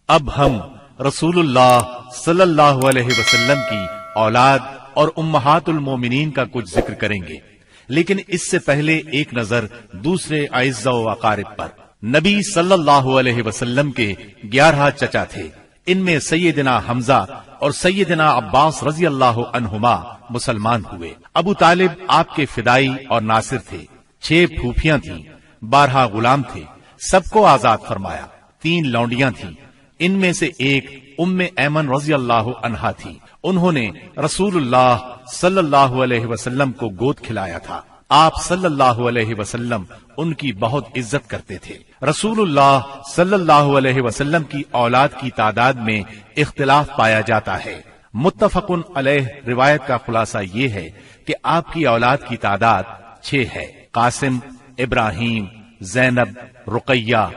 اب ہم رسول اللہ صلی اللہ علیہ وسلم کی اولاد اور امہات المومنین کا کچھ ذکر کریں گے، لیکن اس سے پہلے ایک نظر دوسرے اعزاء و اقارب پر۔ نبی صلی اللہ علیہ وسلم کے 11 چچا تھے، ان میں سیدنا حمزہ اور سیدنا عباس رضی اللہ عنہما مسلمان ہوئے۔ ابو طالب آپ کے فدائی اور ناصر تھے۔ 6 پھوپھیاں تھیں، 12 غلام تھے، سب کو آزاد فرمایا۔ 3 لونڈیاں تھیں، ان میں سے ایک ام ایمن رضی اللہ عنہا تھی۔ انہوں نے رسول اللہ صلی اللہ علیہ وسلم کو گود کھلایا تھا۔ آپ صلی اللہ علیہ وسلم ان کی بہت عزت کرتے تھے۔ رسول اللہ صلی اللہ علیہ وسلم کی اولاد کی تعداد میں اختلاف پایا جاتا ہے۔ متفق علیہ روایت کا خلاصہ یہ ہے کہ آپ کی اولاد کی تعداد 6 ہے۔ قاسم، ابراہیم، زینب، رقیہ،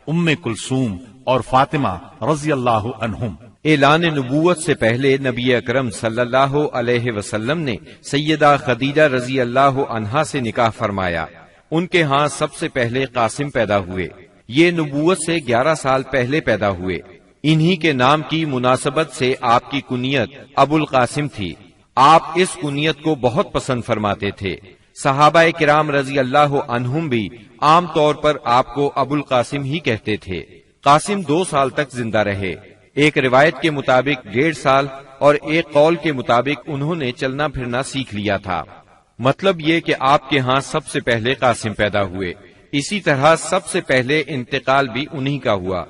ام کلثوم اور فاطمہ رضی اللہ عنہم۔ اعلان نبوت سے پہلے نبی اکرم صلی اللہ علیہ وسلم نے سیدہ خدیجہ رضی اللہ عنہا سے نکاح فرمایا۔ ان کے ہاں سب سے پہلے قاسم پیدا ہوئے۔ یہ نبوت سے 11 سال پہلے پیدا ہوئے۔ انہی کے نام کی مناسبت سے آپ کی کنیت ابو القاسم تھی۔ آپ اس کنیت کو بہت پسند فرماتے تھے۔ صحابہ کرام رضی اللہ عنہم بھی عام طور پر آپ کو ابو القاسم ہی کہتے تھے۔ قاسم 2 سال تک زندہ رہے۔ ایک روایت کے مطابق 1.5 سال اور ایک قول کے مطابق انہوں نے چلنا پھرنا سیکھ لیا تھا۔ مطلب یہ کہ آپ کے ہاں سب سے پہلے قاسم پیدا ہوئے۔ اسی طرح سب سے پہلے انتقال بھی انہی کا ہوا۔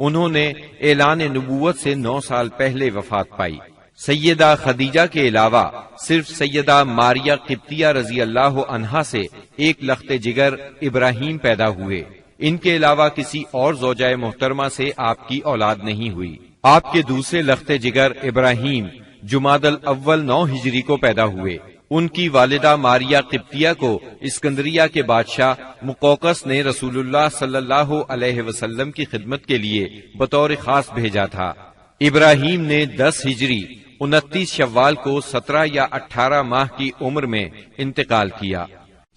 انہوں نے اعلان نبوت سے 9 سال پہلے وفات پائی۔ سیدہ خدیجہ کے علاوہ صرف سیدہ ماریہ قبطیہ رضی اللہ عنہا سے ایک لخت جگر ابراہیم پیدا ہوئے۔ ان کے علاوہ کسی اور زوجہ محترمہ سے آپ کی اولاد نہیں ہوئی۔ آپ کے دوسرے لخت جگر ابراہیم جمادی الاول 9 ہجری کو پیدا ہوئے۔ ان کی والدہ ماریہ قبطیہ کو اسکندریہ کے بادشاہ مقوقس نے رسول اللہ صلی اللہ علیہ وسلم کی خدمت کے لیے بطور خاص بھیجا تھا۔ ابراہیم نے 10 ہجری 29 شوال کو 17 یا 18 ماہ کی عمر میں انتقال کیا۔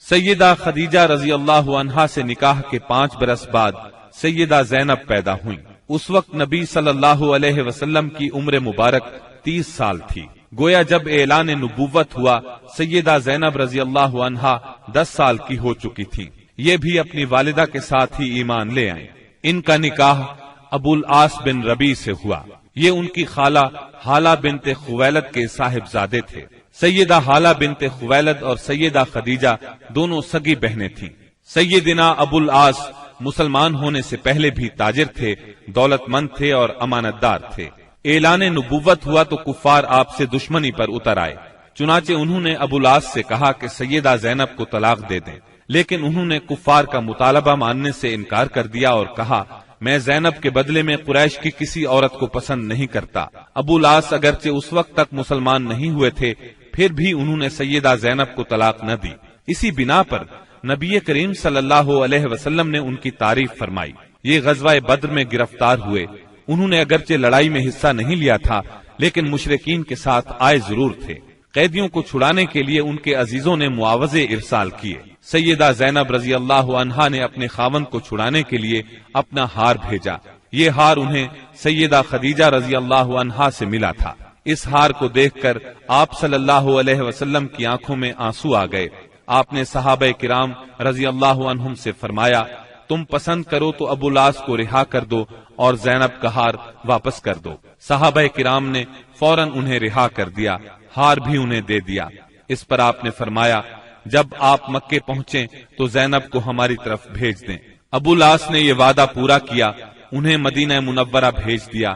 سیدہ خدیجہ رضی اللہ عنہا سے نکاح کے 5 برس بعد سیدہ زینب پیدا ہوئیں۔ اس وقت نبی صلی اللہ علیہ وسلم کی عمر مبارک 30 سال تھی۔ گویا جب اعلان نبوت ہوا سیدہ زینب رضی اللہ عنہا 10 سال کی ہو چکی تھی۔ یہ بھی اپنی والدہ کے ساتھ ہی ایمان لے آئیں۔ ان کا نکاح ابو العاص بن ربیع سے ہوا۔ یہ ان کی خالہ حالہ بنت خویلد کے صاحبزادے تھے۔ سیدہ حالہ بنت خویلد اور سیدہ خدیجہ دونوں سگی بہنیں تھیں۔ سیدنا ابو العاص مسلمان ہونے سے پہلے بھی تاجر تھے، دولت مند تھے اور امانت دار تھے۔ اعلان نبوت ہوا تو کفار آپ سے دشمنی پر اتر آئے۔ چنانچہ انہوں نے ابو العاص سے کہا کہ سیدہ زینب کو طلاق دے دیں، لیکن انہوں نے کفار کا مطالبہ ماننے سے انکار کر دیا اور کہا میں زینب کے بدلے میں قریش کی کسی عورت کو پسند نہیں کرتا۔ ابو العاص اگرچہ اس وقت تک مسلمان نہیں ہوئے تھے، پھر بھی انہوں نے سیدہ زینب کو طلاق نہ دی۔ اسی بنا پر نبی کریم صلی اللہ علیہ وسلم نے ان کی تعریف فرمائی۔ یہ غزوہ بدر میں گرفتار ہوئے۔ انہوں نے اگرچہ لڑائی میں حصہ نہیں لیا تھا، لیکن مشرکین کے ساتھ آئے ضرور تھے۔ قیدیوں کو چھڑانے کے لیے ان کے عزیزوں نے معاوضے ارسال کیے۔ سیدہ زینب رضی اللہ عنہا نے اپنے خاوند کو چھڑانے کے لیے اپنا ہار بھیجا۔ یہ ہار انہیں سیدہ خدیجہ رضی اللہ عنہا سے ملا تھا۔ اس ہار کو دیکھ کر آپ صلی اللہ علیہ وسلم کی آنکھوں میں آنسو آ گئے۔ آپ نے صحابہ کرام رضی اللہ عنہم سے فرمایا تم پسند کرو تو ابو العاص کو رہا کر دو اور زینب کا ہار واپس کر دو۔ صحابہ کرام نے فوراً انہیں رہا کر دیا، ہار بھی انہیں دے دیا۔ اس پر آپ نے فرمایا جب آپ مکے پہنچیں تو زینب کو ہماری طرف بھیج دیں۔ ابو العاص نے یہ وعدہ پورا کیا، انہیں مدینہ منورہ بھیج دیا۔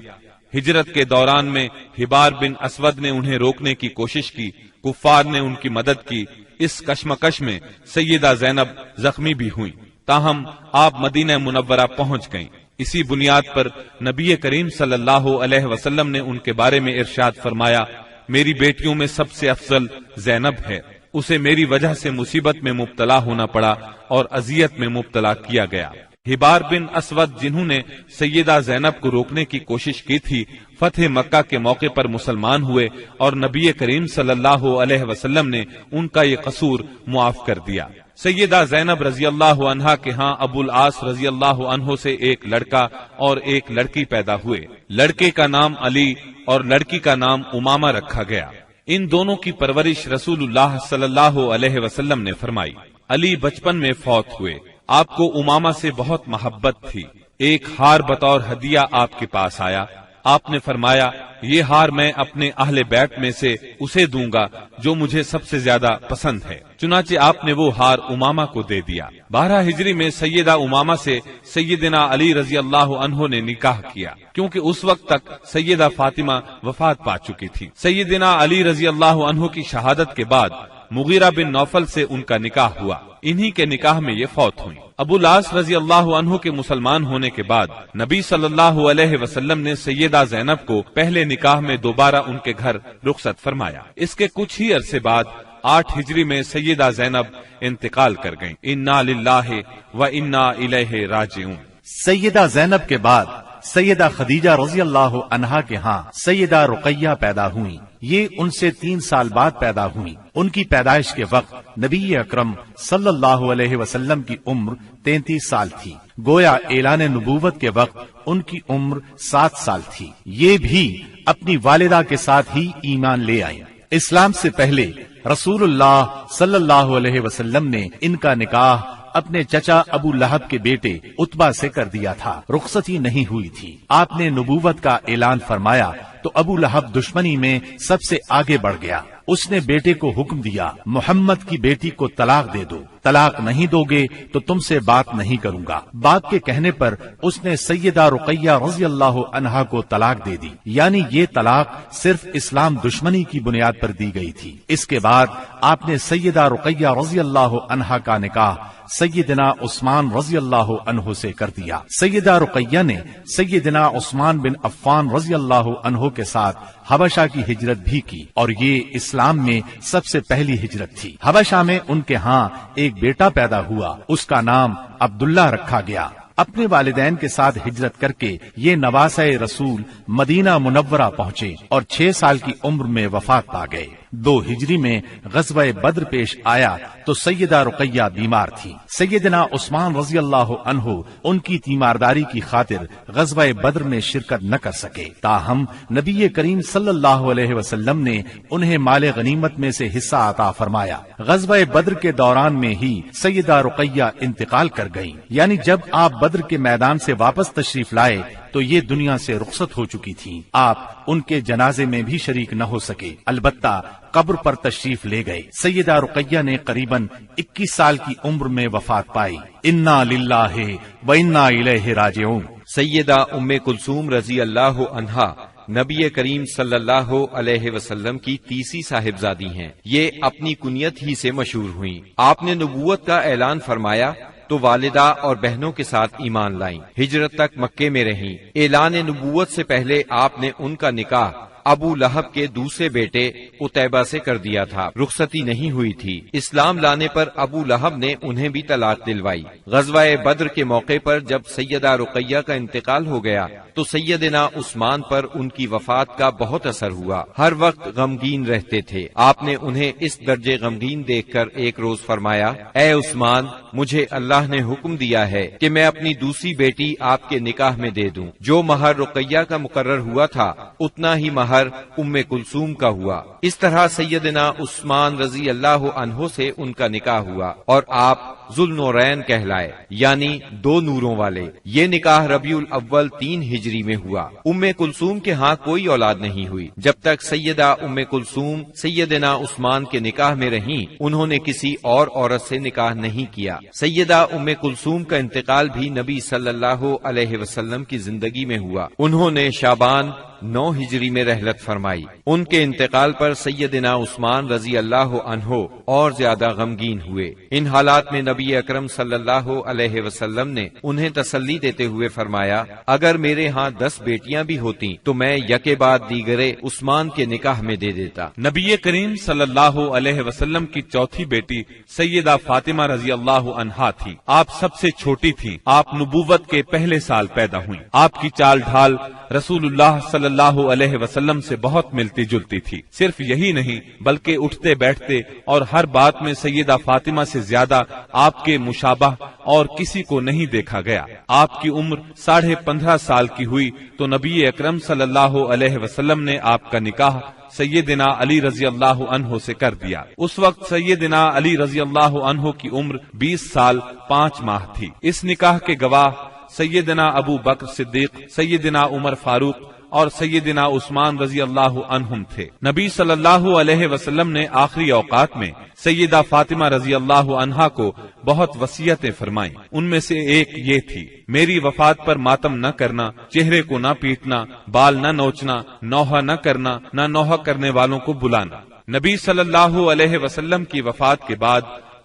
ہجرت کے دوران میں حبار بن اسود نے انہیں روکنے کی کوشش کی، کفار نے ان کی مدد کی۔ اس کشمکش میں سیدہ زینب زخمی بھی ہوئیں، تاہم آپ مدینہ منورہ پہنچ گئیں۔ اسی بنیاد پر نبی کریم صلی اللہ علیہ وسلم نے ان کے بارے میں ارشاد فرمایا میری بیٹیوں میں سب سے افضل زینب ہے، اسے میری وجہ سے مصیبت میں مبتلا ہونا پڑا اور اذیت میں مبتلا کیا گیا۔ حبار بن اسود جنہوں نے سیدہ زینب کو روکنے کی کوشش کی تھی، فتح مکہ کے موقع پر مسلمان ہوئے اور نبی کریم صلی اللہ علیہ وسلم نے ان کا یہ قصور معاف کر دیا۔ سیدہ زینب رضی اللہ عنہا کے ہاں ابو العاص رضی اللہ عنہ سے ایک لڑکا اور ایک لڑکی پیدا ہوئے۔ لڑکے کا نام علی اور لڑکی کا نام امامہ رکھا گیا۔ ان دونوں کی پرورش رسول اللہ صلی اللہ علیہ وسلم نے فرمائی۔ علی بچپن میں فوت ہوئے۔ آپ کو امامہ سے بہت محبت تھی۔ ایک ہار بطور ہدیہ آپ کے پاس آیا۔ آپ نے فرمایا، یہ ہار میں اپنے اہل بیت میں سے اسے دوں گا جو مجھے سب سے زیادہ پسند ہے۔ چنانچہ آپ نے وہ ہار امامہ کو دے دیا۔ 12 ہجری میں سیدہ امامہ سے سیدنا علی رضی اللہ عنہ نے نکاح کیا، کیونکہ اس وقت تک سیدہ فاطمہ وفات پا چکی تھی۔ سیدنا علی رضی اللہ عنہ کی شہادت کے بعد مغیرہ بن نوفل سے ان کا نکاح ہوا۔ انہی کے نکاح میں یہ فوت ہوئی۔ ابو العاص رضی اللہ عنہ کے مسلمان ہونے کے بعد نبی صلی اللہ علیہ وسلم نے سیدہ زینب کو پہلے نکاح میں دوبارہ ان کے گھر رخصت فرمایا۔ اس کے کچھ ہی عرصے بعد 8 ہجری میں سیدہ زینب انتقال کر گئیں۔ انا للہ و انا الیہ راجعون۔ سیدہ زینب کے بعد سیدہ خدیجہ رضی اللہ عنہا کے ہاں سیدہ رقیہ پیدا ہوئیں۔ یہ ان سے 3 سال بعد پیدا ہوئیں۔ ان کی پیدائش کے وقت نبی اکرم صلی اللہ علیہ وسلم کی عمر 33 سال تھی۔ گویا اعلان نبوت کے وقت ان کی عمر 7 سال تھی۔ یہ بھی اپنی والدہ کے ساتھ ہی ایمان لے آئیں۔ اسلام سے پہلے رسول اللہ صلی اللہ علیہ وسلم نے ان کا نکاح اپنے چچا ابو لہب کے بیٹے عتبہ سے کر دیا تھا۔ رخصتی نہیں ہوئی تھی۔ آپ نے نبوت کا اعلان فرمایا تو ابو لہب دشمنی میں سب سے آگے بڑھ گیا۔ اس نے بیٹے کو حکم دیا، محمد کی بیٹی کو طلاق دے دو، طلاق نہیں دو گے تو تم سے بات نہیں کروں گا۔ باپ کے کہنے پر اس نے سیدہ رقیہ رضی اللہ عنہا کو طلاق دے دی، یعنی یہ طلاق صرف اسلام دشمنی کی بنیاد پر دی گئی تھی۔ اس کے بعد آپ نے سیدہ رقیہ رضی اللہ عنہا کا نکاح سیدنا عثمان رضی اللہ عنہ سے کر دیا۔ سیدہ رقیہ نے سیدنا عثمان بن عفان رضی اللہ عنہ کے ساتھ حبشہ کی ہجرت بھی کی، اور یہ اسلام میں سب سے پہلی ہجرت تھی۔ حبشہ میں ان کے ہاں ایک بیٹا پیدا ہوا، اس کا نام عبداللہ رکھا گیا۔ اپنے والدین کے ساتھ ہجرت کر کے یہ نواسہ رسول مدینہ منورہ پہنچے اور 6 سال کی عمر میں وفات پا گئے۔ 2 ہجری میں غزوہ بدر پیش آیا تو سیدہ رقیہ بیمار تھی۔ سیدنا عثمان رضی اللہ عنہ ان کی تیمارداری کی خاطر غزوہ بدر میں شرکت نہ کر سکے، تاہم نبی کریم صلی اللہ علیہ وسلم نے انہیں مال غنیمت میں سے حصہ عطا فرمایا۔ غزوہ بدر کے دوران میں ہی سیدہ رقیہ انتقال کر گئیں، یعنی جب آپ بدر کے میدان سے واپس تشریف لائے تو یہ دنیا سے رخصت ہو چکی تھیں۔ آپ ان کے جنازے میں بھی شریک نہ ہو سکے، البتہ قبر پر تشریف لے گئے۔ سیدہ رقیہ نے قریباً 21 سال کی عمر میں وفات پائی۔ انا للہ و انا الیہ راجعون۔ سیدہ ام کلثوم رضی اللہ عنہا نبی کریم صلی اللہ علیہ وسلم کی تیسری صاحبزادی ہیں۔ یہ اپنی کنیت ہی سے مشہور ہوئیں۔ آپ نے نبوت کا اعلان فرمایا تو والدہ اور بہنوں کے ساتھ ایمان لائیں۔ ہجرت تک مکے میں رہیں۔ اعلان نبوت سے پہلے آپ نے ان کا نکاح ابو لہب کے دوسرے بیٹے عتیبہ سے کر دیا تھا۔ رخصتی نہیں ہوئی تھی۔ اسلام لانے پر ابو لہب نے انہیں بھی طلاق دلوائی۔ غزوہ بدر کے موقع پر جب سیدہ رقیہ کا انتقال ہو گیا تو سیدنا عثمان پر ان کی وفات کا بہت اثر ہوا۔ ہر وقت غمگین رہتے تھے۔ آپ نے انہیں اس درجے غمگین دیکھ کر ایک روز فرمایا، اے عثمان، مجھے اللہ نے حکم دیا ہے کہ میں اپنی دوسری بیٹی آپ کے نکاح میں دے دوں۔ جو مہر رقیہ کا مقرر ہوا تھا اتنا ہی مہر ام کلثوم کا ہوا۔ اس طرح سیدنا عثمان رضی اللہ عنہ سے ان کا نکاح ہوا اور آپ ذوالنورین کہلائے، یعنی 2 نوروں والے۔ یہ نکاح ربیع الاول 3 ہجری میں ہوا۔ ام کلثوم کے ہاں کوئی اولاد نہیں ہوئی۔ جب تک سیدہ ام کلثوم سیدنا عثمان کے نکاح میں رہیں انہوں نے کسی اور عورت سے نکاح نہیں کیا۔ سیدہ ام کلثوم کا انتقال بھی نبی صلی اللہ علیہ وسلم کی زندگی میں ہوا۔ انہوں نے شعبان 9 ہجری میں رحلت فرمائی۔ ان کے انتقال پر سیدنا عثمان رضی اللہ عنہ اور زیادہ غمگین ہوئے۔ ان حالات میں نبی اکرم صلی اللہ علیہ وسلم نے انہیں تسلی دیتے ہوئے فرمایا، اگر میرے ہاں 10 بیٹیاں بھی ہوتی تو میں یکے بعد دیگرے عثمان کے نکاح میں دے دیتا۔ نبی کریم صلی اللہ علیہ وسلم کی چوتھی بیٹی سیدہ فاطمہ رضی اللہ عنہا تھی۔ آپ سب سے چھوٹی تھی۔ آپ نبوت کے پہلے سال پیدا ہوئی۔ آپ کی چال ڈھال رسول اللہ صلی اللہ علیہ وسلم سے بہت ملتی جلتی تھی۔ صرف یہی نہیں بلکہ اٹھتے بیٹھتے اور ہر بات میں سیدہ فاطمہ سے زیادہ آپ کے مشابہ اور کسی کو نہیں دیکھا گیا۔ آپ کی عمر 15.5 سال کی ہوئی تو نبی اکرم صلی اللہ علیہ وسلم نے آپ کا نکاح سیدنا علی رضی اللہ عنہ سے کر دیا۔ اس وقت سیدنا علی رضی اللہ عنہ کی عمر 20 سال 5 ماہ تھی۔ اس نکاح کے گواہ سیدنا ابو بکر صدیق، سیدنا عمر فاروق اور سیدنا عثمان رضی اللہ عنہم تھے۔ نبی صلی اللہ علیہ وسلم نے آخری اوقات میں سیدہ فاطمہ رضی اللہ عنہا کو بہت وصیتیں فرمائیں۔ ان میں سے ایک یہ تھی، میری وفات پر ماتم نہ کرنا، چہرے کو نہ پیٹنا، بال نہ نوچنا، نوحہ نہ کرنا، نہ نوحہ کرنے والوں کو بلانا۔ نبی صلی اللہ علیہ وسلم کی وفات کے بعد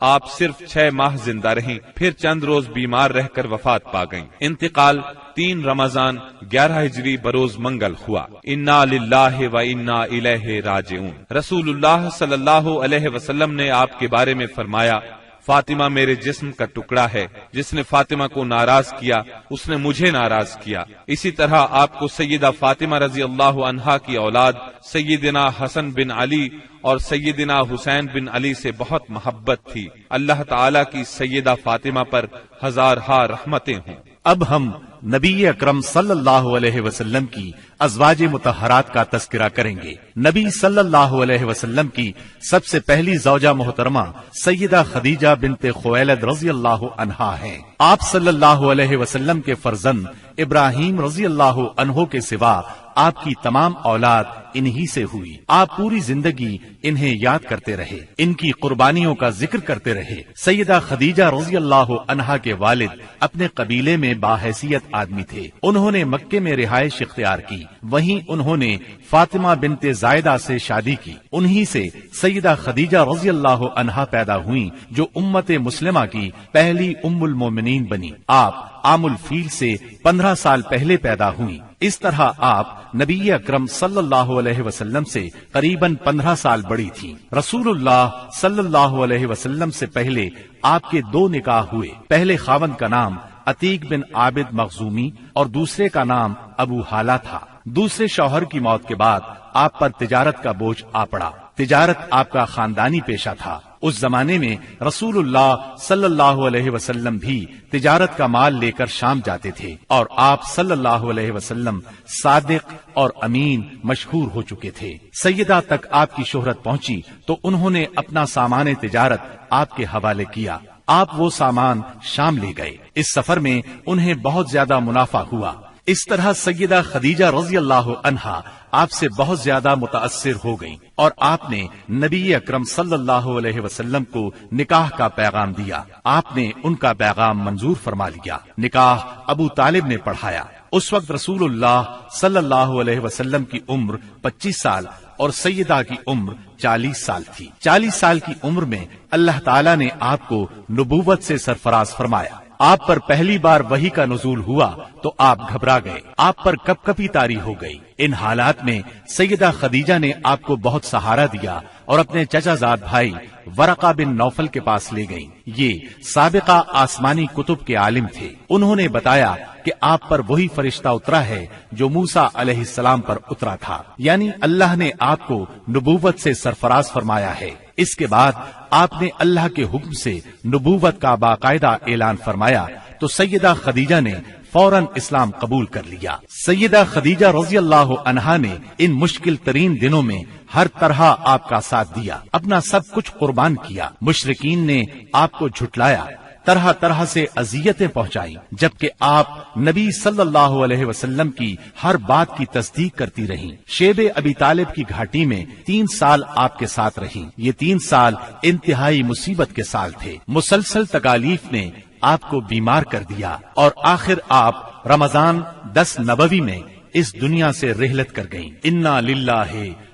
آپ صرف 6 ماہ زندہ رہیں، پھر چند روز بیمار رہ کر وفات پا گئیں۔ انتقال 3 رمضان 11 ہجری بروز منگل ہوا۔ انا للہ و انا الیہ راجعون۔ رسول اللہ صلی اللہ علیہ وسلم نے آپ کے بارے میں فرمایا، فاطمہ میرے جسم کا ٹکڑا ہے، جس نے فاطمہ کو ناراض کیا اس نے مجھے ناراض کیا۔ اسی طرح آپ کو سیدہ فاطمہ رضی اللہ عنہا کی اولاد سیدنا حسن بن علی اور سیدنا حسین بن علی سے بہت محبت تھی۔ اللہ تعالیٰ کی سیدہ فاطمہ پر ہزارہا رحمتیں ہوں۔ اب ہم نبی اکرم صلی اللہ علیہ وسلم کی ازواج مطہرات کا تذکرہ کریں گے۔ نبی صلی اللہ علیہ وسلم کی سب سے پہلی زوجہ محترمہ سیدہ خدیجہ بنت خویلد رضی اللہ عنہا ہیں۔ آپ صلی اللہ علیہ وسلم کے فرزند ابراہیم رضی اللہ عنہ کے سوا آپ کی تمام اولاد انہی سے ہوئی۔ آپ پوری زندگی انہیں یاد کرتے رہے، ان کی قربانیوں کا ذکر کرتے رہے۔ سیدہ خدیجہ رضی اللہ عنہا کے والد اپنے قبیلے میں باحیثیت آدمی تھے۔ انہوں نے مکے میں رہائش اختیار کی، وہیں انہوں نے فاطمہ بنت زائدہ سے شادی کی۔ انہی سے سیدہ خدیجہ رضی اللہ عنہا پیدا ہوئیں، جو امت مسلمہ کی پہلی ام المومنین بنی۔ آپ عام الفیل سے 15 سال پہلے پیدا ہوئیں۔ اس طرح آپ نبی اکرم صلی اللہ علیہ وسلم سے قریباً 15 سال بڑی تھیں۔ رسول اللہ صلی اللہ علیہ وسلم سے پہلے آپ کے 2 نکاح ہوئے۔ پہلے خاوند کا نام عتیق بن عابد مخزومی اور دوسرے کا نام ابو حالہ تھا۔ دوسرے شوہر کی موت کے بعد آپ پر تجارت کا بوجھ آ پڑا۔ تجارت آپ کا خاندانی پیشہ تھا۔ اس زمانے میں رسول اللہ صلی اللہ علیہ وسلم بھی تجارت کا مال لے کر شام جاتے تھے، اور آپ صلی اللہ علیہ وسلم صادق اور امین مشہور ہو چکے تھے۔ سیدہ تک آپ کی شہرت پہنچی تو انہوں نے اپنا سامان تجارت آپ کے حوالے کیا۔ آپ وہ سامان شام لے گئے۔ اس سفر میں انہیں بہت زیادہ منافع ہوا۔ اس طرح سیدہ خدیجہ رضی اللہ عنہا آپ سے بہت زیادہ متاثر ہو گئیں، اور آپ نے نبی اکرم صلی اللہ علیہ وسلم کو نکاح کا پیغام دیا۔ آپ نے ان کا پیغام منظور فرما لیا۔ نکاح ابو طالب نے پڑھایا۔ اس وقت رسول اللہ صلی اللہ علیہ وسلم کی عمر 25 سال اور سیدہ کی عمر 40 سال تھی۔ 40 سال کی عمر میں اللہ تعالیٰ نے آپ کو نبوت سے سرفراز فرمایا۔ آپ پر پہلی بار وحی کا نزول ہوا تو آپ گھبرا گئے، آپ پر کپ کپی طاری ہو گئی۔ ان حالات میں سیدہ خدیجہ نے آپ کو بہت سہارا دیا اور اپنے چچا زاد بھائی ورقہ بن نوفل کے پاس لے گئیں۔ یہ سابقہ آسمانی کتب کے عالم تھے۔ انہوں نے بتایا کہ آپ پر وہی فرشتہ اترا ہے جو موسیٰ علیہ السلام پر اترا تھا، یعنی اللہ نے آپ کو نبوت سے سرفراز فرمایا ہے۔ اس کے بعد آپ نے اللہ کے حکم سے نبوت کا باقاعدہ اعلان فرمایا تو سیدہ خدیجہ نے فوراً اسلام قبول کر لیا۔ سیدہ خدیجہ رضی اللہ عنہا نے ان مشکل ترین دنوں میں ہر طرح آپ کا ساتھ دیا، اپنا سب کچھ قربان کیا۔ مشرکین نے آپ کو جھٹلایا، طرح طرح سے اذیتیں پہنچائی، جبکہ آپ نبی صلی اللہ علیہ وسلم کی ہر بات کی تصدیق کرتی رہیں۔ شیب ابی طالب کی گھاٹی میں 3 سال آپ کے ساتھ رہیں۔ یہ 3 سال انتہائی مصیبت کے سال تھے۔ مسلسل تکالیف نے آپ کو بیمار کر دیا، اور آخر آپ رمضان 10 نبوی میں اس دنیا سے رحلت کر گئیں۔ انا للہ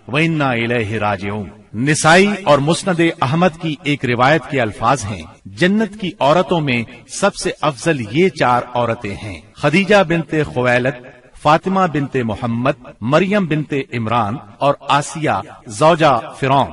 و انا الیہ راجعون۔ نسائی اور مسند احمد کی ایک روایت کے الفاظ ہیں، جنت کی عورتوں میں سب سے افضل یہ 4 عورتیں ہیں: خدیجہ بنت خویلد، فاطمہ بنت محمد، مریم بنت عمران اور آسیہ زوجہ فرعون۔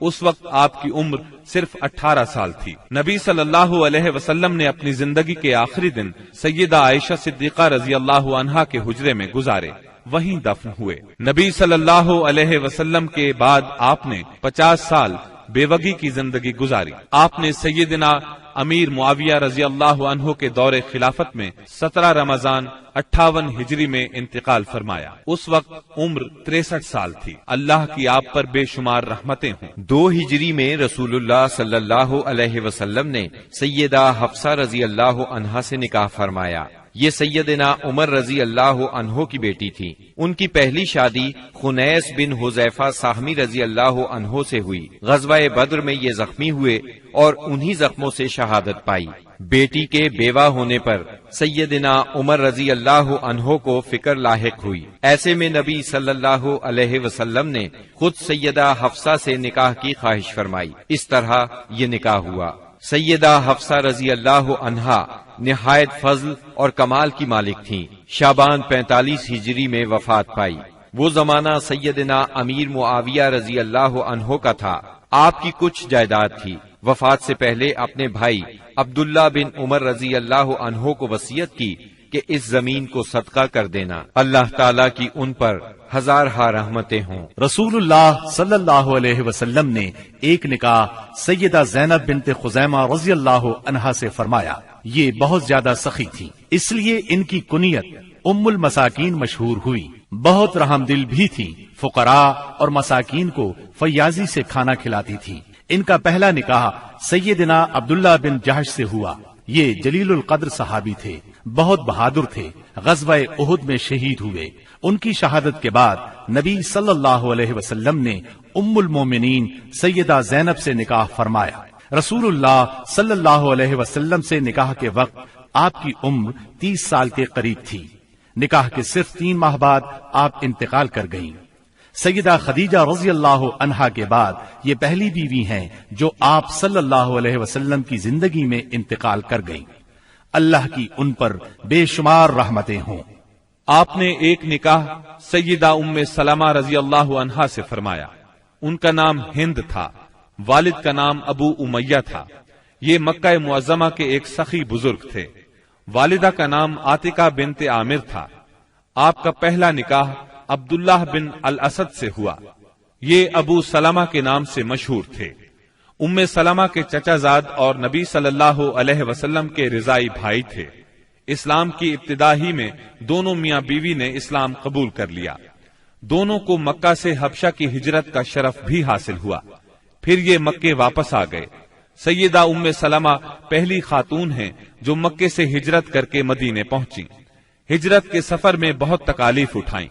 اس وقت آپ کی عمر صرف 18 سال تھی۔ نبی صلی اللہ علیہ وسلم نے اپنی زندگی کے آخری دن سیدہ عائشہ صدیقہ رضی اللہ عنہا کے حجرے میں گزارے، وہیں دفن ہوئے۔ نبی صلی اللہ علیہ وسلم کے بعد آپ نے 50 سال بیوگی کی زندگی گزاری۔ آپ نے سیدنا امیر معاویہ رضی اللہ عنہ کے دور خلافت میں 17 رمضان 58 ہجری میں انتقال فرمایا۔ اس وقت عمر 63 سال تھی۔ اللہ کی آپ پر بے شمار رحمتیں ہوں۔ 2 ہجری میں رسول اللہ صلی اللہ علیہ وسلم نے سیدہ حفصہ رضی اللہ عنہا سے نکاح فرمایا۔ یہ سیدنا عمر رضی اللہ عنہ کی بیٹی تھی۔ ان کی پہلی شادی خنیس بن حذیفہ ساہمی رضی اللہ عنہ سے ہوئی۔ غزوہ بدر میں یہ زخمی ہوئے اور انہی زخموں سے شہادت پائی۔ بیٹی کے بیوہ ہونے پر سیدنا عمر رضی اللہ عنہ کو فکر لاحق ہوئی۔ ایسے میں نبی صلی اللہ علیہ وسلم نے خود سیدہ حفصہ سے نکاح کی خواہش فرمائی۔ اس طرح یہ نکاح ہوا۔ سیدہ حفصہ رضی اللہ عنہا نہایت فضل اور کمال کی مالک تھیں۔ شعبان 45 ہجری میں وفات پائی۔ وہ زمانہ سیدنا امیر معاویہ رضی اللہ عنہ کا تھا۔ آپ کی کچھ جائیداد تھی۔ وفات سے پہلے اپنے بھائی عبداللہ بن عمر رضی اللہ عنہ کو وصیت کی کہ اس زمین کو صدقہ کر دینا۔ اللہ تعالیٰ کی ان پر ہزارہا رحمتیں ہوں۔ رسول اللہ صلی اللہ علیہ وسلم نے ایک نکاح سیدہ زینب بنت خزیمہ رضی اللہ عنہا سے فرمایا۔ یہ بہت زیادہ سخی تھی، اس لیے ان کی کنیت ام المساکین مشہور ہوئی۔ بہت رحم دل بھی تھی، فقراء اور مساکین کو فیاضی سے کھانا کھلاتی تھی۔ ان کا پہلا نکاح سیدنا عبداللہ بن جہش سے ہوا۔ یہ جلیل القدر صحابی تھے، بہت بہادر تھے، غزوہ احد میں شہید ہوئے۔ ان کی شہادت کے بعد نبی صلی اللہ علیہ وسلم نے ام المومنین سیدہ زینب سے نکاح فرمایا۔ رسول اللہ صلی اللہ علیہ وسلم سے نکاح کے وقت آپ کی عمر 30 سال کے قریب تھی۔ نکاح کے صرف 3 ماہ بعد آپ انتقال کر گئیں۔ سیدہ خدیجہ رضی اللہ عنہا کے بعد یہ پہلی بیوی ہیں جو آپ صلی اللہ علیہ وسلم کی زندگی میں انتقال کر گئیں۔ اللہ کی ان پر بے شمار رحمتیں ہوں۔ آپ نے ایک نکاح سیدہ ام سلمہ رضی اللہ عنہا سے فرمایا۔ ان کا نام ہند تھا، والد کا نام ابو امیہ تھا۔ یہ مکہ معظمہ کے ایک سخی بزرگ تھے۔ والدہ کا نام عاتقہ بنت عامر تھا۔ آپ کا پہلا نکاح عبداللہ بن الاسد سے ہوا۔ یہ ابو سلمہ کے نام سے مشہور تھے۔ ام سلمہ کے چچا زاد اور نبی صلی اللہ علیہ وسلم کے رضائی بھائی تھے۔ اسلام کی ابتدا ہی میں دونوں میاں بیوی نے اسلام قبول کر لیا۔ دونوں کو مکہ سے حبشہ کی ہجرت کا شرف بھی حاصل ہوا۔ پھر یہ مکے واپس آ گئے۔ سیدہ ام سلمہ پہلی خاتون ہیں جو مکے سے ہجرت کر کے مدینے پہنچی۔ ہجرت کے سفر میں بہت تکالیف اٹھائیں۔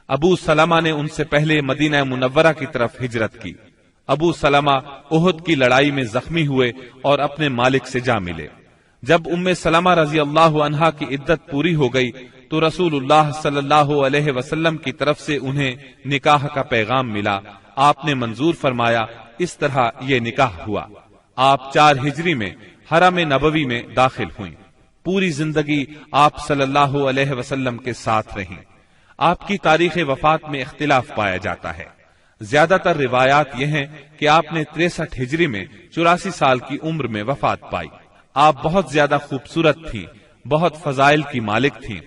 ابو سلمہ نے ان سے پہلے مدینہ منورہ کی طرف ہجرت کی۔ ابو سلمہ احد کی لڑائی میں زخمی ہوئے اور اپنے مالک سے جا ملے۔ جب ام سلمہ رضی اللہ عنہا کی عدت پوری ہو گئی تو رسول اللہ صلی اللہ علیہ وسلم کی طرف سے انہیں نکاح کا پیغام ملا۔ آپ نے منظور فرمایا۔ اس طرح یہ نکاح ہوا۔ آپ 4 ہجری میں حرم نبوی میں داخل ہوئیں۔ پوری زندگی آپ صلی اللہ علیہ وسلم کے ساتھ رہیں۔ آپ کی تاریخ وفات میں اختلاف پایا جاتا ہے۔ زیادہ تر روایات یہ ہیں کہ آپ نے 63 ہجری میں 84 سال کی عمر میں وفات پائی۔ آپ بہت زیادہ خوبصورت تھیں، بہت فضائل کی مالک تھیں۔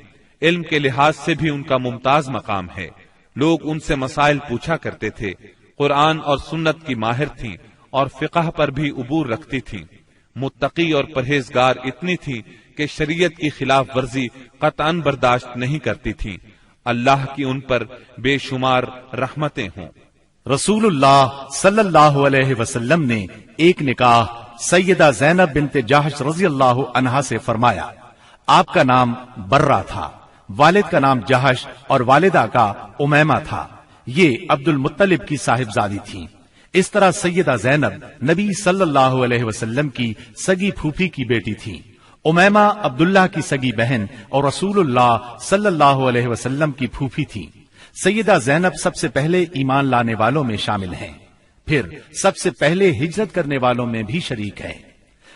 علم کے لحاظ سے بھی ان کا ممتاز مقام ہے۔ لوگ ان سے مسائل پوچھا کرتے تھے۔ قرآن اور سنت کی ماہر تھیں اور فقہ پر بھی عبور رکھتی تھیں۔ متقی اور پرہیزگار اتنی تھیں کہ شریعت کی خلاف ورزی قطعاً برداشت نہیں کرتی تھیں۔ اللہ کی ان پر بے شمار رحمتیں ہوں۔ رسول اللہ صلی اللہ علیہ وسلم نے ایک نکاح سیدہ زینب بنت جہش رضی اللہ عنہا سے فرمایا۔ آپ کا نام برہ تھا، والد کا نام جہش اور والدہ کا امیمہ تھا۔ یہ عبد المطلب کی صاحبزادی تھیں۔ اس طرح سیدہ زینب نبی صلی اللہ علیہ وسلم کی سگی پھوپھی کی بیٹی تھی۔ امیمہ عبداللہ کی سگی بہن اور رسول اللہ صلی اللہ علیہ وسلم کی پھوپھی تھی۔ سیدہ زینب سب سے پہلے ایمان لانے والوں میں شامل ہیں، پھر سب سے پہلے ہجرت کرنے والوں میں بھی شریک ہیں۔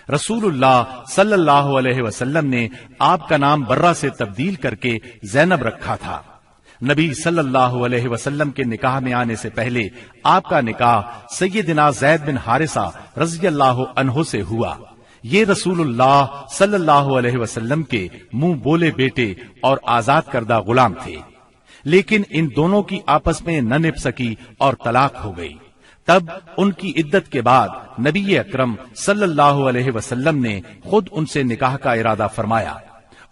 رسول اللہ صلی اللہ علیہ وسلم نے آپ کا نام برہ سے تبدیل کر کے زینب رکھا تھا۔ نبی صلی اللہ علیہ وسلم کے نکاح میں آنے سے پہلے آپ کا نکاح سیدنا زید بن حارثہ رضی اللہ عنہ سے ہوا۔ یہ رسول اللہ صلی اللہ علیہ وسلم کے منہ بولے بیٹے اور آزاد کردہ غلام تھے، لیکن ان دونوں کی آپس میں نہ نبھ سکی اور طلاق ہو گئی۔ تب ان کی عدت کے بعد نبی اکرم صلی اللہ علیہ وسلم نے خود ان سے نکاح کا ارادہ فرمایا،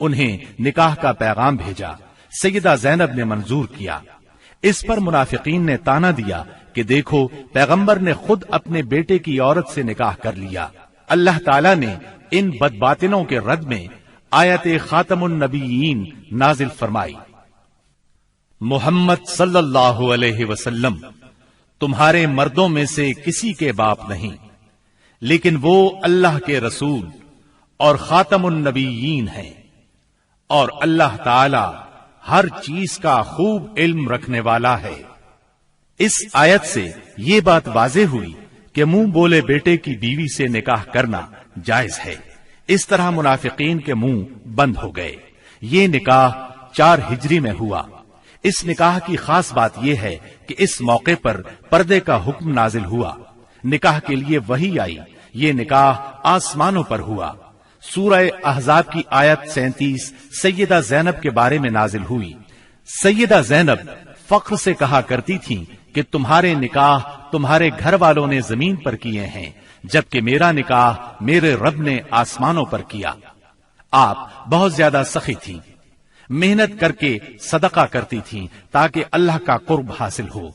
انہیں نکاح کا پیغام بھیجا۔ سیدہ زینب نے منظور کیا۔ اس پر منافقین نے تانا دیا کہ دیکھو پیغمبر نے خود اپنے بیٹے کی عورت سے نکاح کر لیا۔ اللہ تعالیٰ نے ان بدباطنوں کے رد میں آیت خاتم النبیین نازل فرمائی۔ محمد صلی اللہ علیہ وسلم تمہارے مردوں میں سے کسی کے باپ نہیں، لیکن وہ اللہ کے رسول اور خاتم النبیین ہیں، اور اللہ تعالی ہر چیز کا خوب علم رکھنے والا ہے۔ اس آیت سے یہ بات واضح ہوئی کہ منہ بولے بیٹے کی بیوی سے نکاح کرنا جائز ہے۔ اس طرح منافقین کے منہ بند ہو گئے۔ یہ نکاح 4 ہجری میں ہوا۔ اس نکاح کی خاص بات یہ ہے کہ اس موقع پر پردے کا حکم نازل ہوا، نکاح کے لیے وحی آئی۔ یہ نکاح آسمانوں پر ہوا۔ سورہ احزاب کی آیت 37 سیدہ زینب کے بارے میں نازل ہوئی۔ سیدہ زینب فخر سے کہا کرتی تھیں کہ تمہارے نکاح تمہارے گھر والوں نے زمین پر کیے ہیں، جبکہ میرا نکاح میرے رب نے آسمانوں پر کیا۔ آپ بہت زیادہ سخی تھیں، محنت کر کے صدقہ کرتی تھیں تاکہ اللہ کا قرب حاصل ہو۔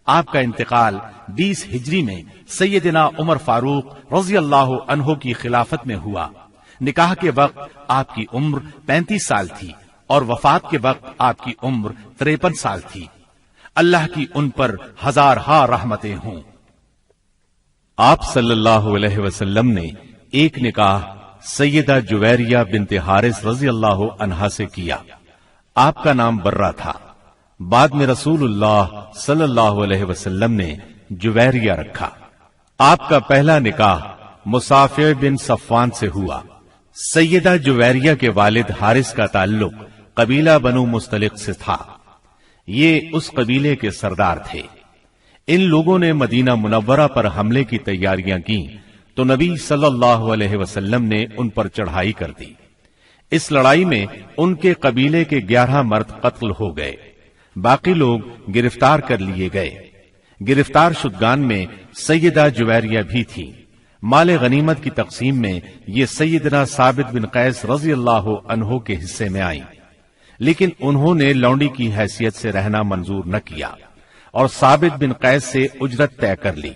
آپ کا انتقال 20 ہجری میں سیدنا عمر فاروق رضی اللہ عنہ کی خلافت میں ہوا۔ نکاح کے وقت آپ کی عمر 35 سال تھی اور وفات کے وقت آپ کی عمر 53 سال تھی۔ اللہ کی ان پر ہزارہا رحمتیں ہوں۔ آپ صلی اللہ علیہ وسلم نے ایک نکاح سیدہ جویریہ بنت حارث رضی اللہ عنہا سے کیا۔ آپ کا نام برہ تھا۔ بعد میں رسول اللہ صلی اللہ علیہ وسلم نے جویریہ رکھا۔ آپ کا پہلا نکاح مصافع بن صفوان سے ہوا۔ سیدہ جویریہ کے والد حارث کا تعلق قبیلہ بنو مستلق سے تھا۔ یہ اس قبیلے کے سردار تھے۔ ان لوگوں نے مدینہ منورہ پر حملے کی تیاریاں کی تو نبی صلی اللہ علیہ وسلم نے ان پر چڑھائی کر دی۔ اس لڑائی میں ان کے قبیلے کے 11 مرد قتل ہو گئے، باقی لوگ گرفتار کر لیے گئے۔ گرفتار شدگان میں سیدہ جویریہ بھی تھی۔ مال غنیمت کی تقسیم میں یہ سیدنا ثابت بن قیس رضی اللہ عنہ کے حصے میں آئیں، لیکن انہوں نے لونڈی کی حیثیت سے رہنا منظور نہ کیا اور ثابت بن قیس سے اجرت طے کر لی۔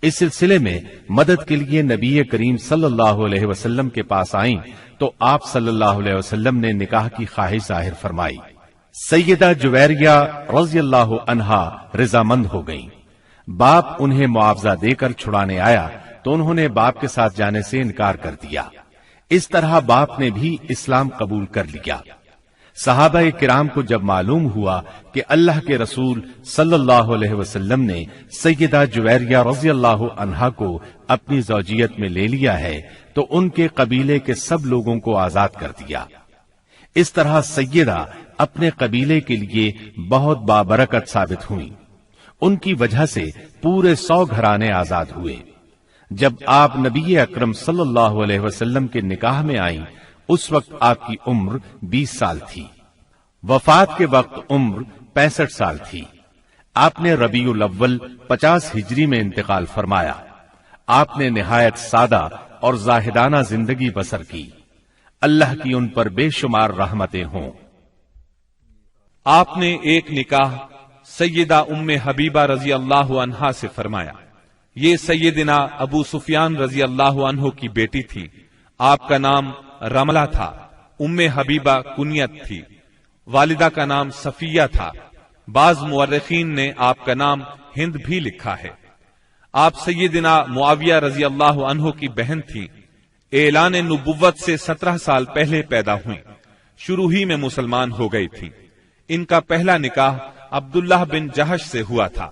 اس سلسلے میں مدد کے لیے نبی کریم صلی اللہ علیہ وسلم کے پاس آئیں تو آپ صلی اللہ علیہ وسلم نے نکاح کی خواہش ظاہر فرمائی۔ سیدہ جویریہ رضی اللہ عنہا رضامند ہو گئیں۔ باپ انہیں معاوضہ دے کر چھڑانے آیا تو انہوں نے باپ کے ساتھ جانے سے انکار کر دیا۔ اس طرح باپ نے بھی اسلام قبول کر لیا۔ صحابہ کرام کو جب معلوم ہوا کہ اللہ کے رسول صلی اللہ علیہ وسلم نے سیدہ جویریہ رضی اللہ عنہا کو اپنی زوجیت میں لے لیا ہے تو ان کے قبیلے کے سب لوگوں کو آزاد کر دیا۔ اس طرح سیدہ اپنے قبیلے کے لیے بہت بابرکت ثابت ہوئی۔ ان کی وجہ سے پورے 100 گھرانے آزاد ہوئے۔ جب آپ نبی اکرم صلی اللہ علیہ وسلم کے نکاح میں آئیں اس وقت آپ کی عمر 20 سال تھی۔ وفات کے وقت عمر 65 سال تھی۔ آپ نے ربیع الاول 50 ہجری میں انتقال فرمایا۔ آپ نے نہایت سادہ اور زاہدانہ زندگی بسر کی۔ اللہ کی ان پر بے شمار رحمتیں ہوں۔ آپ نے ایک نکاح سیدہ ام حبیبہ رضی اللہ عنہا سے فرمایا۔ یہ سیدنا ابو سفیان رضی اللہ عنہ کی بیٹی تھی۔ آپ کا نام رملہ تھا۔ ام حبیبہ کنیت تھی۔ والدہ کا نام صفیہ تھا۔ بعض مورخین نے آپ کا نام ہند بھی لکھا ہے۔ آپ سیدنا معاویہ رضی اللہ عنہ کی بہن تھی۔ اعلان نبوت سے 17 سال پہلے پیدا ہوئی۔ شروع ہی میں مسلمان ہو گئی تھی۔ ان کا پہلا نکاح عبداللہ بن جہش سے ہوا تھا۔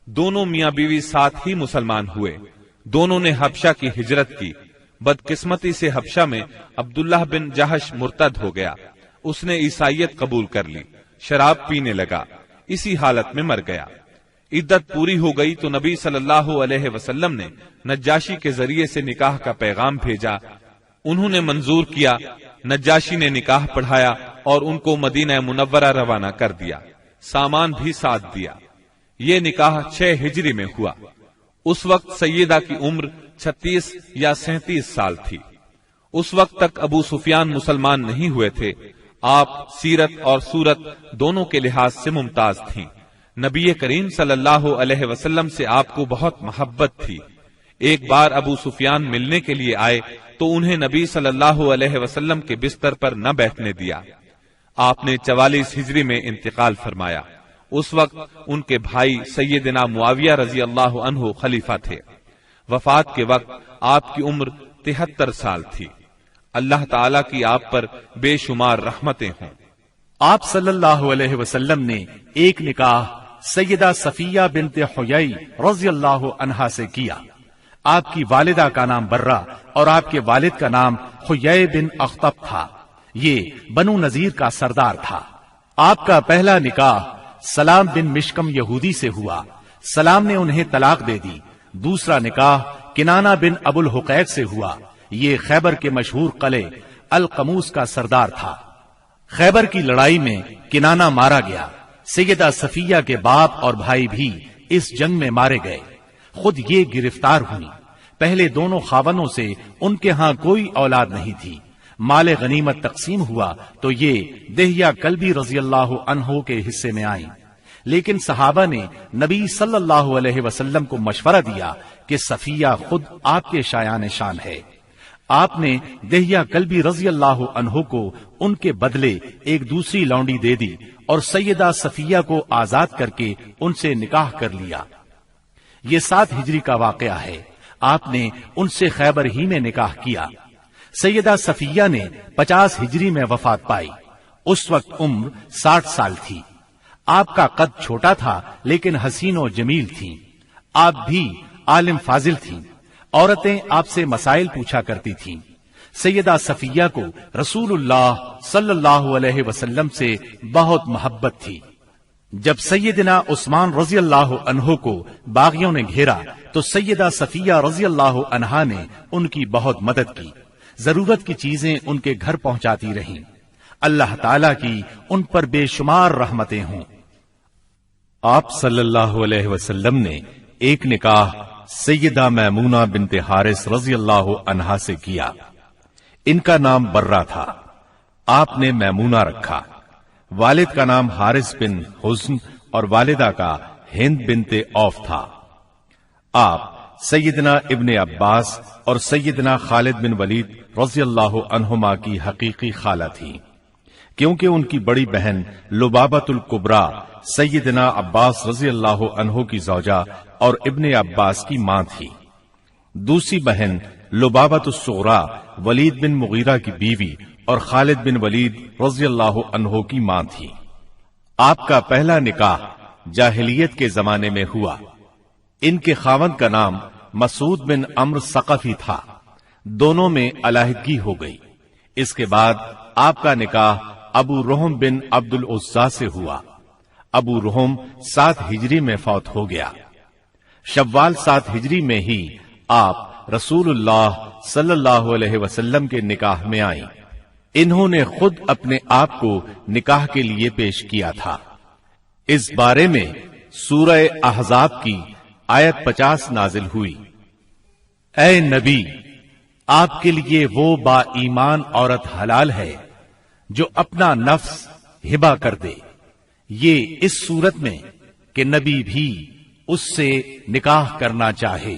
دونوں میاں بیوی ساتھ ہی مسلمان ہوئے۔ دونوں نے حبشہ کی ہجرت کی۔ بدقسمتی سے حبشہ میں عبداللہ بن جہش مرتد ہو گیا۔ اس نے عیسائیت قبول کر لی۔ شراب پینے لگا، اسی حالت میں مر گیا۔ عدت پوری ہو گئی تو نبی صلی اللہ علیہ وسلم نے نجاشی کے ذریعے سے نکاح کا پیغام بھیجا۔ انہوں نے منظور کیا، نجاشی نے نکاح پڑھایا اور ان کو مدینہ منورہ روانہ کر دیا، سامان بھی ساتھ دیا۔ یہ نکاح 6 ہجری میں ہوا۔ اس وقت سیدہ کی عمر 36 یا 37 سال تھی۔ اس وقت تک ابو سفیان مسلمان نہیں ہوئے تھے۔ آپ سیرت اور صورت دونوں کے لحاظ سے ممتاز تھیں۔ نبی کریم صلی اللہ علیہ وسلم سے آپ کو بہت محبت تھی۔ ایک بار ابو سفیان ملنے کے لیے آئے تو انہیں نبی صلی اللہ علیہ وسلم کے بستر پر نہ بیٹھنے دیا۔ آپ نے 44 ہجری میں انتقال فرمایا۔ اس وقت ان کے بھائی سیدنا معاویہ رضی اللہ عنہ خلیفہ تھے۔ وفات کے وقت آپ کی عمر 73 سال تھی۔ اللہ تعالیٰ کی آپ پر بے شمار رحمتیں ہوں۔ آپ صلی اللہ علیہ وسلم نے ایک نکاح سیدہ صفیہ بنت حیی رضی اللہ عنہا سے کیا۔ آپ کی والدہ کا نام برہ اور آپ کے والد کا نام حیی بن اخطب تھا۔ یہ بنو نذیر کا سردار تھا۔ آپ کا پہلا نکاح سلام بن مشکم یہودی سے ہوا۔ سلام نے انہیں طلاق دے دی۔ دوسرا نکاح کنانہ بن ابو الحقیق سے ہوا۔ یہ خیبر کے مشہور قلعے القموس کا سردار تھا۔ خیبر کی لڑائی میں کنانہ مارا گیا۔ سیدہ صفیہ کے باپ اور بھائی بھی اس جنگ میں مارے گئے۔ خود یہ گرفتار ہوئی۔ پہلے دونوں خاونوں سے ان کے ہاں کوئی اولاد نہیں تھی۔ مال غنیمت تقسیم ہوا تو یہ دہیہ کلبی رضی اللہ عنہ کے حصے میں آئی، لیکن صحابہ نے نبی صلی اللہ علیہ وسلم کو مشورہ دیا کہ صفیہ خود آپ کے شایان شان ہے۔ آپ نے دہیہ کلبی رضی اللہ عنہ کو ان کے بدلے ایک دوسری لونڈی دے دی اور سیدہ صفیہ کو آزاد کر کے ان سے نکاح کر لیا۔ یہ 7 ہجری کا واقعہ ہے۔ آپ نے ان سے خیبر ہی میں نکاح کیا۔ سیدہ صفیہ نے 50 ہجری میں وفات پائی۔ اس وقت عمر 60 سال تھی۔ آپ کا قد چھوٹا تھا لیکن حسین و جمیل تھیں۔ آپ بھی عالم فاضل تھیں۔ عورتیں آپ سے مسائل پوچھا کرتی تھیں۔ سیدہ صفیہ کو رسول اللہ صلی اللہ علیہ وسلم سے بہت محبت تھی۔ جب سیدنا عثمان رضی اللہ عنہ کو باغیوں نے گھیرا تو سیدہ صفیہ رضی اللہ عنہا نے ان کی بہت مدد کی، ضرورت کی چیزیں ان کے گھر پہنچاتی رہیں۔ اللہ تعالیٰ کی ان پر بے شمار رحمتیں ہوں۔ آپ صلی اللہ علیہ وسلم نے ایک نکاح سیدہ میمونہ بنت حارث رضی اللہ عنہا سے کیا۔ ان کا نام برہ تھا۔ آپ نے میمونہ رکھا۔ والد کا نام حارث بن حسن اور والدہ کا ہند بنت عوف تھا۔ آپ سیدنا ابن عباس اور سیدنا خالد بن ولید رضی اللہ عنہما کی حقیقی خالہ تھی، کیونکہ ان کی بڑی بہن لبابۃ الکبریٰ سیدنا عباس رضی اللہ عنہ کی زوجہ اور ابن عباس کی ماں تھی۔ دوسری بہن لبابۃ الصغریٰ ولید بن مغیرہ کی بیوی اور خالد بن ولید رضی اللہ عنہ کی ماں تھی۔ آپ کا پہلا نکاح جاہلیت کے زمانے میں ہوا۔ ان کے خاوند کا نام مسعود بن عمرو ثقفی تھا۔ دونوں میں علیحدگی ہو گئی۔ اس کے بعد آپ کا نکاح ابو رحم بن عبد العزیٰ سے ہوا۔ ابو رحم 7 ہجری میں فوت ہو گیا۔ شوال 7 ہجری میں ہی آپ رسول اللہ صلی اللہ علیہ وسلم کے نکاح میں آئیں۔ انہوں نے خود اپنے آپ کو نکاح کے لیے پیش کیا تھا۔ اس بارے میں سورہ احزاب کی آیت 50 نازل ہوئی۔ اے نبی، آپ کے لیے وہ با ایمان عورت حلال ہے جو اپنا نفس ہبہ کر دے۔ یہ اس صورت میں کہ نبی بھی اس سے نکاح کرنا چاہے۔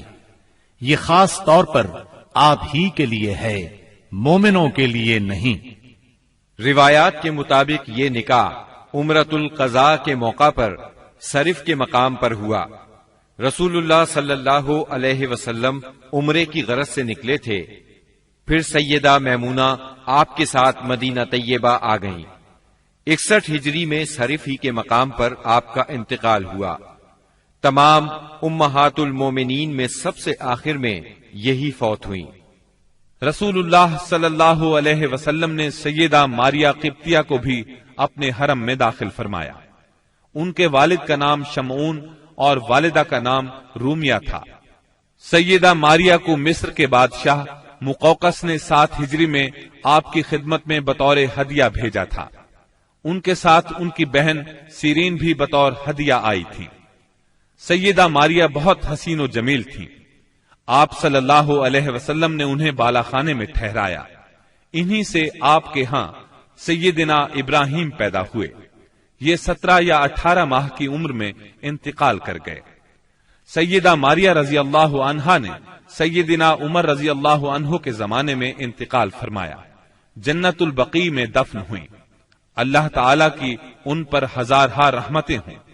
یہ خاص طور پر آپ ہی کے لیے ہے، مومنوں کے لیے نہیں۔ روایات کے مطابق یہ نکاح عمرۃ القضاء کے موقع پر صرف کے مقام پر ہوا۔ رسول اللہ صلی اللہ علیہ وسلم عمرے کی غرض سے نکلے تھے۔ پھر سیدہ میمونہ آپ کے ساتھ مدینہ طیبہ آ گئیں۔ 61 ہجری میں صرف ہی کے مقام پر آپ کا انتقال ہوا۔ تمام امہات المومنین میں سب سے آخر میں یہی فوت ہوئی۔ رسول اللہ صلی اللہ علیہ وسلم نے سیدہ ماریہ قبطیہ کو بھی اپنے حرم میں داخل فرمایا۔ ان کے والد کا نام شمعون اور والدہ کا نام رومیہ تھا۔ سیدہ ماریہ کو مصر کے بادشاہ مقوقس نے 7 ہجری میں آپ کی خدمت میں بطور ہدیہ بھیجا تھا۔ ان کے ساتھ ان کی بہن سیرین بھی بطور ہدیہ آئی تھی۔ سیدہ ماریہ بہت حسین و جمیل تھی۔ آپ صلی اللہ علیہ وسلم نے انہیں بالا خانے میں ٹھہرایا۔ انہی سے آپ کے ہاں سیدنا ابراہیم پیدا ہوئے۔ یہ 17 یا 18 ماہ کی عمر میں انتقال کر گئے۔ سیدہ ماریہ رضی اللہ عنہا نے سیدنا عمر رضی اللہ عنہ کے زمانے میں انتقال فرمایا۔ جنت البقیع میں دفن ہوئیں۔ اللہ تعالی کی ان پر ہزارہا رحمتیں ہوں۔